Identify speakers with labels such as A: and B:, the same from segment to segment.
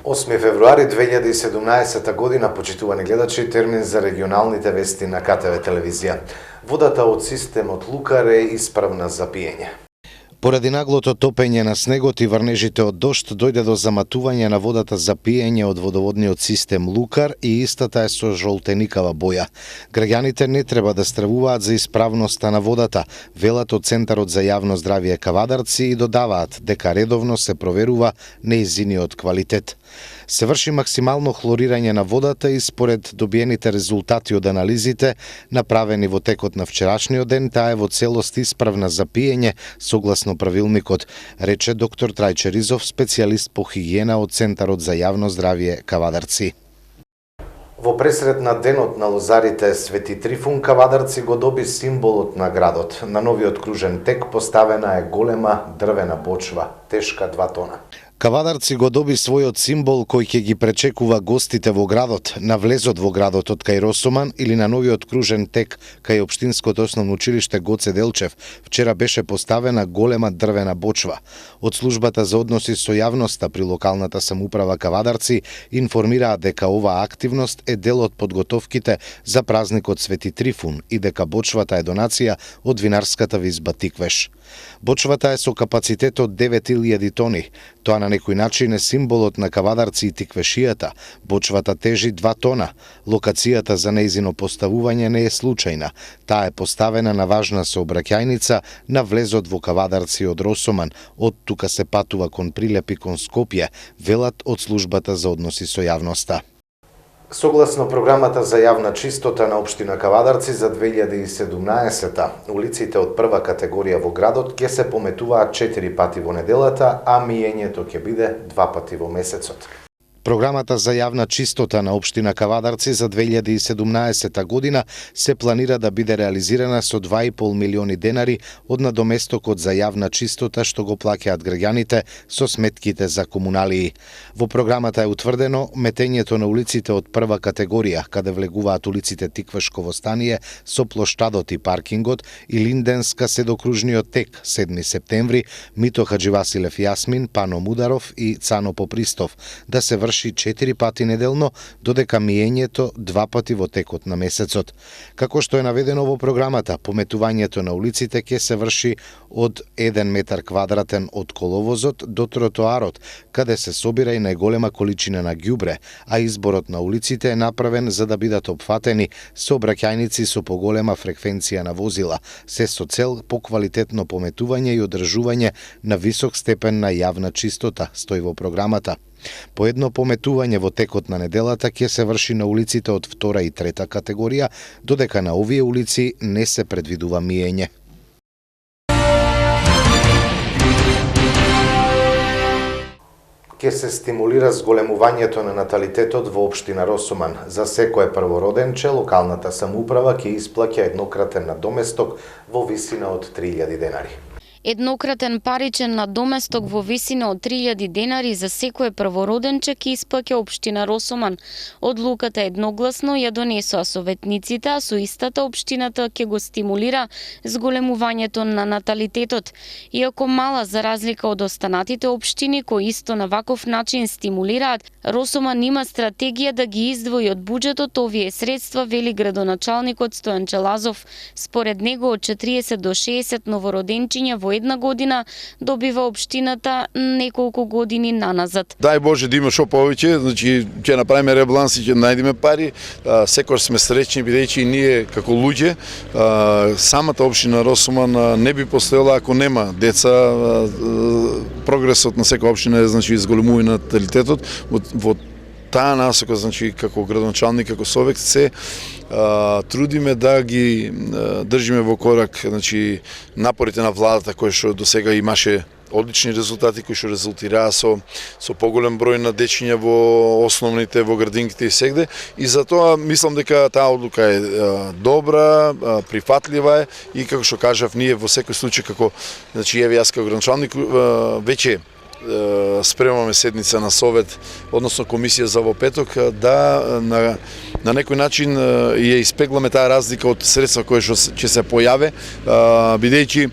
A: 8 февруари 2017 година, почитувани гледачи, термин за регионалните вести на КТВ телевизија. Водата од системот Лукар е исправна за пиење.
B: Поради наглото топење на снегот и врнежите од дожд, дојде до заматување на водата за пиење од водоводниот систем Лукар и истата е со жолтеникава боја. Граѓаните не треба да стравуваат за исправноста на водата, велат од Центарот за јавно здравје Кавадарци и додаваат дека редовно се проверува нејзиниот квалитет. Се врши максимално хлорирање на водата и според добиените резултати од анализите, направени во текот на вчерашниот ден, таа е во целост исправна за пиење, согласно правилникот, рече доктор Трајче Ризов, специјалист по хигиена од Центарот за јавно здравје Кавадарци.
A: Во пресрет на денот на лозарите Свети Трифун, Кавадарци го доби символот на градот. На новиот кружен тек поставена е голема дрвена бочва, тешка 2 тона.
B: Кавадарци го доби својот символ кој ќе ги пречекува гостите во градот, на влезот во градот од кај Росоман или на новиот кружен тек кај Општинското основно училиште Гоце Делчев. Вчера беше поставена голема дрвена бочва. Од службата за односи со јавноста при локалната самоуправа Кавадарци информираат дека оваа активност е дел од подготовките за празникот Свети Трифун и дека бочвата е донација од винарската визба Тиквеш. Бочвата е со капацитет од 9000 тони. Тоа на некој начин е символот на Кавадарци и Тиквешијата. Бочвата тежи 2 тона. Локацијата за нејзино поставување не е случајна. Таа е поставена на важна сообраќајница на влезот во Кавадарци од Росоман. Од тука се патува кон Прилеп и кон Скопје, велат од службата за односи со јавноста.
A: Согласно програмата за јавна чистота на Општина Кавадарци за 2017, улиците од прва категорија во градот ќе се пометуваат 4 пати во неделата, а миењето ќе биде 2 пати во месецот.
B: Програмата за јавна чистота на Општина Кавадарци за 2017 година се планира да биде реализирана со 2,5 милиони денари од надоместокот за јавна чистота што го плаќаат граѓаните со сметките за комуналии. Во програмата е утврдено метењето на улиците од прва категорија, каде влегуваат улиците Тиквешково стание со плоштадот и паркингот и Линденска седокружниот тек 7 септември, Мито Хаџивасилев Јасмин, Пано Мударов и Цано Попристов, да се врши 4 пати неделно, додека миењето 2 пати во текот на месецот. Како што е наведено во програмата, пометувањето на улиците ќе се врши од 1 метар квадратен од коловозот до тротоарот, каде се собира и најголема количина на ѓубре, а изборот на улиците е направен за да бидат опфатени сообраќајници со поголема фреквенција на возила, се со цел поквалитетно пометување и одржување на висок степен на јавна чистота, стои во програмата. По едно пометување во текот на неделата ќе се врши на улиците од 2 и 3 категорија, додека на овие улици не се предвидува миење.
A: Ќе се стимулира зголемувањето на наталитетот во Општина Росоман. За секое првороденче, локалната самоуправа ќе исплаќа еднократен надоместок во висина од 3000 денари.
C: Еднократен паричен надоместок во висина од 3000 денари за секое првороденче ќе исплаќа Општина Росоман. Одлуката едногласно ја донесоа советниците, а со истата општината ќе го стимулира зголемувањето на наталитетот. Иако мала за разлика од останатите општини кои исто на ваков начин стимулираат, Росоман има стратегија да ги издвои од буџетот овие средства, вели градоначалникот Стојан Челазов. Според него од 40 до 60 новороденчиња во една година добива општината неколку години наназад.
D: Дај Боже да има што повеќе, значи ќе направиме ребаланс и ќе најдеме пари. Секогаш сме среќни бидејќи и ние како луѓе, самата општина Росоман не би постоела ако нема деца. Прогресот на секоја општина е значи зголемување на наталитетот. Во таа насока, значи како градоначалник, како совет се трудиме да ги држиме во корак, значи напорите на владата кои што досега имаше одлични резултати кои што резултираа со поголем број на дечиња во основните, во градинките и сегде, и затоа мислам дека таа одлука е добра, прифатлива е и како што кажав ние во секој случај како значи еве јас како градоначалник веќе спремаме седница на совет, односно комисија за во петок, да на некој начин ја испегламе таа разлика од средства кои што ќе се појаве, бидејќи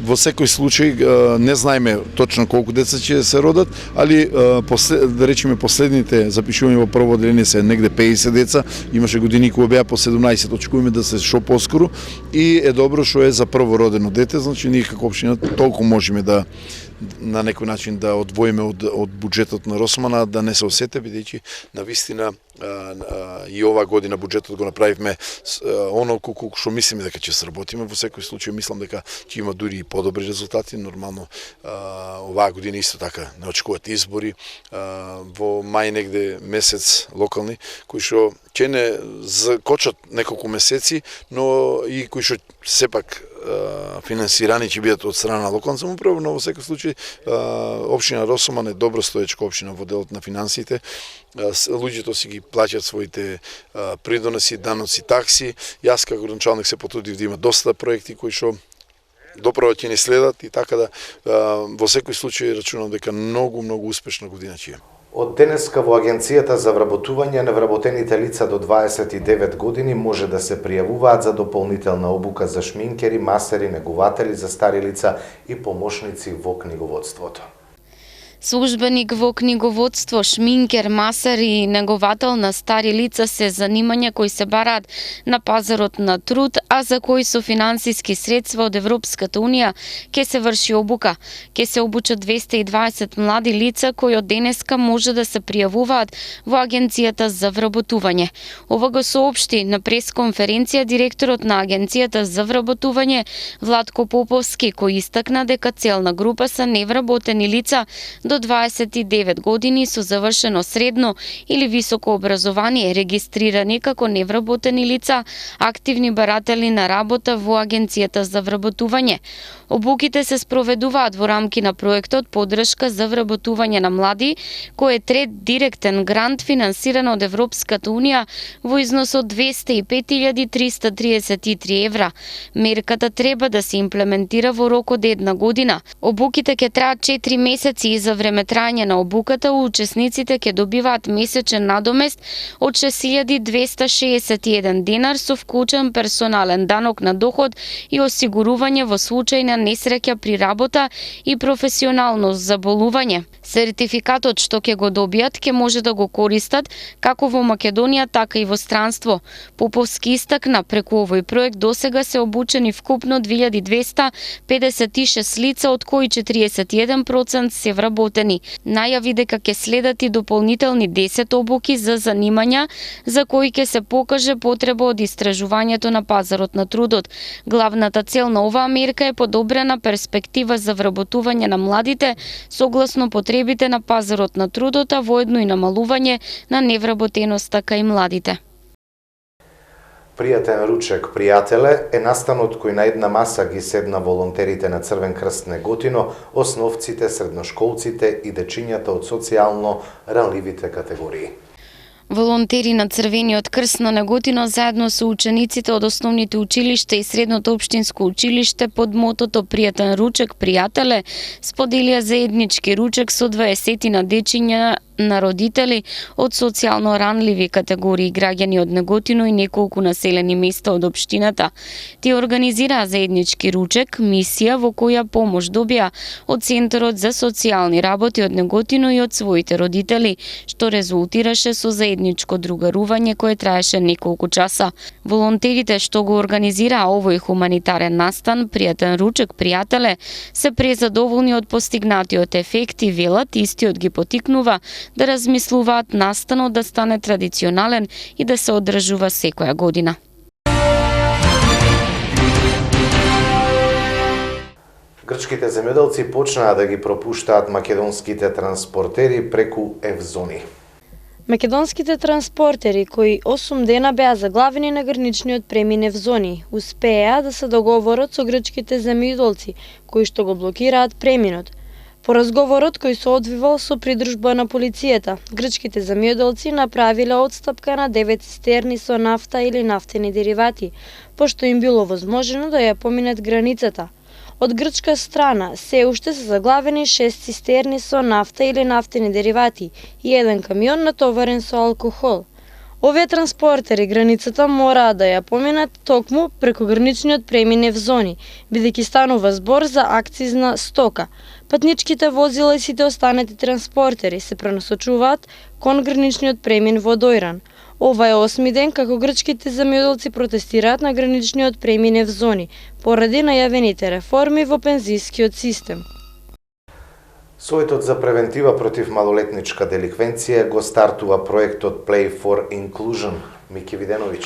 D: во секој случај не знаеме точно колку деца ќе се родат, али да речеме последните запишувања во прво одделение се негде 50 деца, имаше години кога беа по 17, очекуваме да се шо поскоро и е добро што е за првородено дете, значи ние како општина толку можеме да на некој начин да одвоиме од буџетот на Росмана, да не се осете, бидејќи навистина и оваа година буџетот го направивме оноку колку што мислиме дека ќе сработиме. Во секој случај мислам дека ќе има дури и подобри резултати. Нормално оваа година исто така не очекуваат избори во мај негде месец локални, кои што ќе не закочат неколку месеци, но и кои што сепак финансирани ќе бидат од страна на локална самоуправа, но во секој случај општина Росоман е добро стоечка општина во делот на финансиите. Луѓето си ги плаќаат своите придоноси, даноци, такси. Јас како градоначалник се потрудив да има доста проекти кои што доправо ќе ни следат и така да во секој случај рачунам дека многу успешна година ќе е.
A: Од денеска во Агенцијата за вработување невработените лица до 29 години може да се пријавуваат за дополнителна обука за шминкери, масери, негуватели за стари лица и помошници во книговодството.
C: Службеник во книговодство, шминкер, масер и неговател на стари лица се занимања кои се бараат на пазарот на труд, а за кои со финансиски средства од Европската Унија ќе се врши обука. Ќе се обучат 220 млади лица кои од денеска може да се пријавуваат во Агенцијата за вработување. Ова го соопшти на пресконференција директорот на Агенцијата за вработување Владко Поповски, кој истакна дека целна група се невработени лица до 29 години со завршено средно или високо образование, регистрирани како невработени лица, активни баратели на работа во Агенцијата за вработување. Обуките се спроведуваат во рамки на проектот Поддршка за вработување на млади, кој е трет директен грант финансиран од Европската Унија во износ од 205.333 евра. Мерката треба да се имплементира во рок од 1 година. Обуките ќе траат 4 месеци и за време трајање на обуката учесниците ќе добиваат месечен надомест од 6.261 денар со вклучен персонален данок на доход и осигурување во случај на несреќа при работа и професионално заболување. Сертификатот што ќе го добијат ќе може да го користат како во Македонија, така и во странство. Поповски истакна преку овој проект досега се обучени вкупно 2256 лица, од кои 41% се вработени. Најави дека ќе следат и дополнителни 10 обуки за занимања за кои ќе се покаже потреба од истражувањето на пазарот на трудот. Главната цел на оваа мерка е подобрена перспектива за вработување на младите согласно потребите на пазарот на трудот, а воедно и намалување на невработеноста кај младите.
A: Пријатен ручек, пријателе, е настанот кој на една маса ги седна волонтерите на Црвен крст Неготино, основците, средношколците и дечињата од социјално ранливите категории.
C: Волонтери на Црвениот крст на Неготино заедно со учениците од основните училишта и средното општинско училиште под мотото Пријатен ручек, пријателе, споделија заеднички ручек со 20 на дечиња на родители од социјално ранливи категории граѓани од Неготино и неколку населени места од општината. Тие организираа заеднички ручек, мисија во која помош добија од Центарот за социјални работи од Неготино и од своите родители, што резултираше со заедничко другарување кое траеше неколку часа. Волонтерите што го организираа овој хуманитарен настан, Пријатен ручек, пријателе, се презадоволни од постигнатиот ефект и велат, истиот ги потикнува да размислуваат настанот да стане традиционален и да се одржува секоја година.
A: Грчките земјоделци почнаа да ги пропуштаат македонските транспортери преку Евзони.
E: Македонските транспортери, кои 8 дена беа заглавени на граничниот премин Евзони, успеа да се договорат со грчките земјоделци, кои што го блокираат преминот. По разговорот кој се одвивал со придружба на полицијата, грчките земјоделци направиле отстапка на 9 цистерни со нафта или нафтени деривати, пошто им било возможено да ја поминат границата. Од грчка страна се уште се заглавени 6 цистерни со нафта или нафтени деривати и еден камион натоварен со алкохол. Овие транспортери границата мораат да ја поминат токму преку граничниот преминев зони, бидејќи станува збор за акцизна стока. Патничките возила и сите останати транспортери се пренасочуваат кон граничниот премин во Дојран. Ова е 8ми ден како грчките земјоделци протестираат на граничниот преминев зони, поради најавените реформи во пензискиот систем.
A: Советот за превентива против малолетничка деликвенција го стартува проектот Play for Inclusion. Мики Виденовиќ.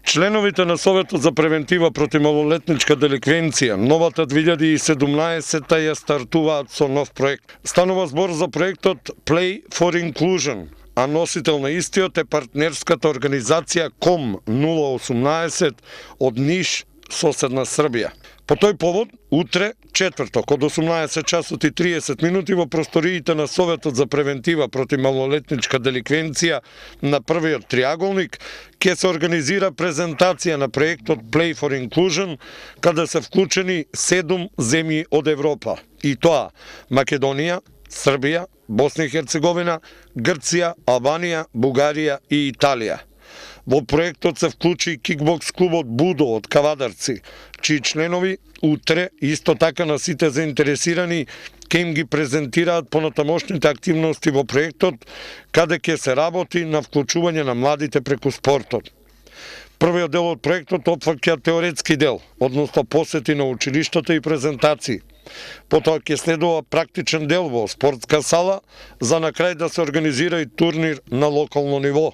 F: Членовите на Советот за превентива против малолетничка деликвенција, новата 2017 ја стартуваат со нов проект. Станува збор за проектот Play for Inclusion, а носител на истиот е партнерската организација COM 018 од Ниш, соседна Србија. По тој повод, утре, четврток, од 18 часот и 30 минути во просториите на Советот за превентива против малолетничка деликвенција на првиот триаголник, ќе се организира презентација на проектот Play for Inclusion, каде се вклучени 7 земји од Европа, и тоа Македонија, Србија, Босна и Херцеговина, Грција, Албанија, Бугарија и Италија. Во проектот се вклучи кикбокс клубот Будо од Кавадарци, чии членови утре исто така на сите заинтересирани ќе им ги презентираат понатамошните активности во проектот, каде ќе се работи на вклучување на младите преку спортот. Првиот дел од проектот опфаќа теоретски дел, односно посети на училиштата и презентации. Потоа ќе следува практичен дел во спортска сала, за на крај да се организира и турнир на локално ниво.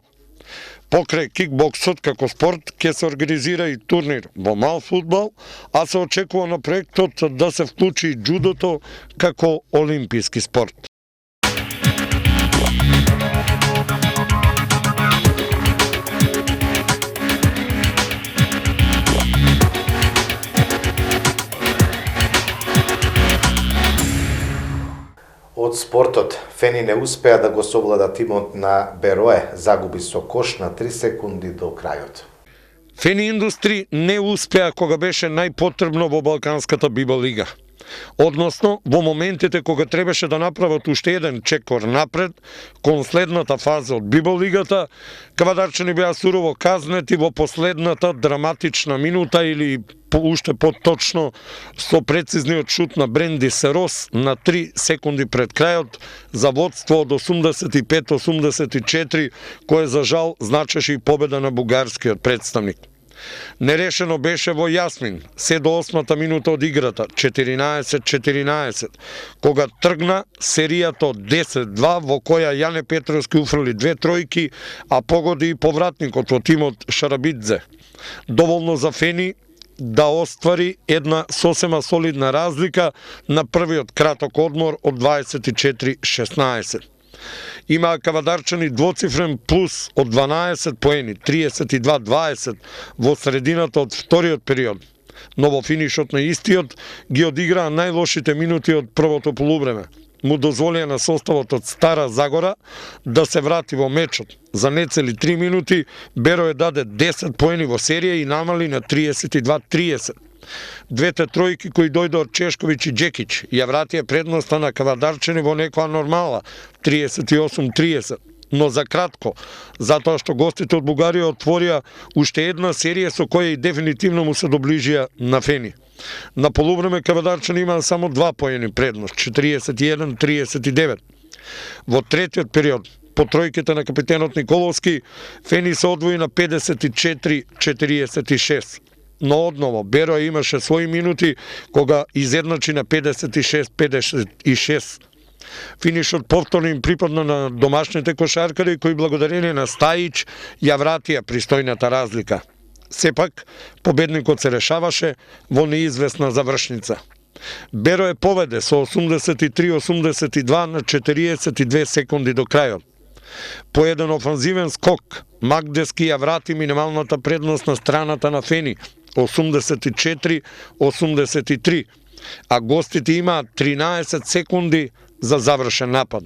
F: Покрај кикбоксот како спорт ќе се организира и турнир во мал фудбал, а се очекува на проектот да се вклучи и џудото како олимписки спорт.
A: Од спортот, Фени не успеа да го совлада тимот на Берое, загуби со кош на 3 секунди до крајот.
F: Фени Индустри не успеа кога беше најпотребно во Балканската Биба лига. Односно, во моментите кога требаше да направат уште еден чекор напред, кон следната фаза од Биба лигата, кавадарчани беа сурово казнети во последната драматична минута или уште поточно со прецизниот шут на Бренди Серос на 3 секунди пред крајот за водство од 85-84, кое за жал значеше и победа на бугарскиот представник. Нерешено беше во Јасмин, се до 8-та минута од играта, 14-14, кога тргна серијата од 10-2 во која Јане Петровски уфрли 2 тројки, а погоди и повратникот во тимот Шарабидзе. Доволно за Фени да оствари една сосема солидна разлика на првиот краток одмор од 24-16. Имаа кавадарчани двоцифрен плюс од 12 поени, 32-20 во средината од вториот период, но во финишот на истиот ги одиграа најлошите минути од првото полувреме. Му дозволија на составот од Стара Загора да се врати во мечот. За нецели 3 минути Берое даде 10 поени во серија и намали на 32-30. Двете тројки кои дојде од Чешковиќ и Джекиќ ја вратија предноста на кавадарчани во некоја нормала, 38-30. Но за кратко, затоа што гостите од Бугарија отворија уште една серија со која и дефинитивно му се доближија на Фени. На полувреме кавадарчани имаа само 2 поени предност, 41-39. Во третиот период, по тројките на капитенот Николовски, Фени се одвои на 54-46. Но одново, Берое имаше своји минути кога изедначи на 56-56. Финишот повторно им припадна на домашните кошаркари кои благодарение на Стајич ја вратија пристојната разлика. Сепак, победникот се решаваше во неизвестна завршница. Берое поведе со 83-82 на 42 секунди до крајот. По еден офанзивен скок, Магдески ја врати минималната предност на страната на Фени, 84-83, а гостите имаат 13 секунди за завршен напад.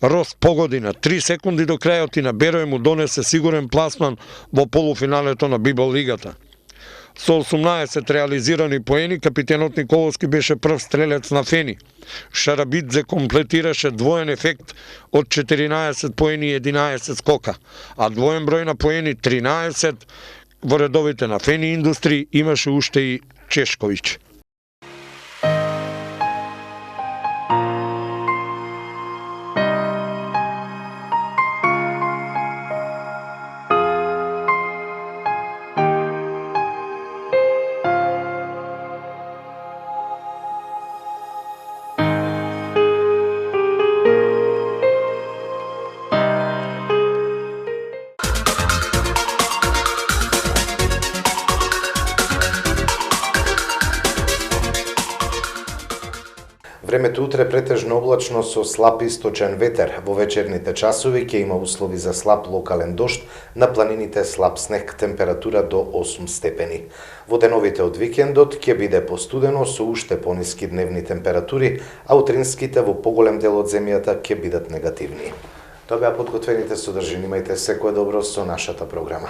F: Рос погоди на 3 секунди до крајот и на Берое му донесе сигурен пласман во полуфиналето на Биба лигата. Со 18 реализирани поени, капитенот Николовски беше прв стрелец на Фени. Шарабидзе комплетираше двоен ефект од 14 поени и 11 скока, а двоен број на поени 13 во редовите на Фени Индустри имаше уште и Чешковиќ.
A: Времето утре претежно облачно со слаб источен ветер. Во вечерните часови ќе има услови за слаб локален дожд, на планините слаб снег, температура до 8 степени. Во деновите од викендот ќе биде постудено со уште пониски дневни температури, а утринските во поголем дел од земјата ќе бидат негативни. Тоа беа подготвените содржини. Имајте секое добро со нашата програма.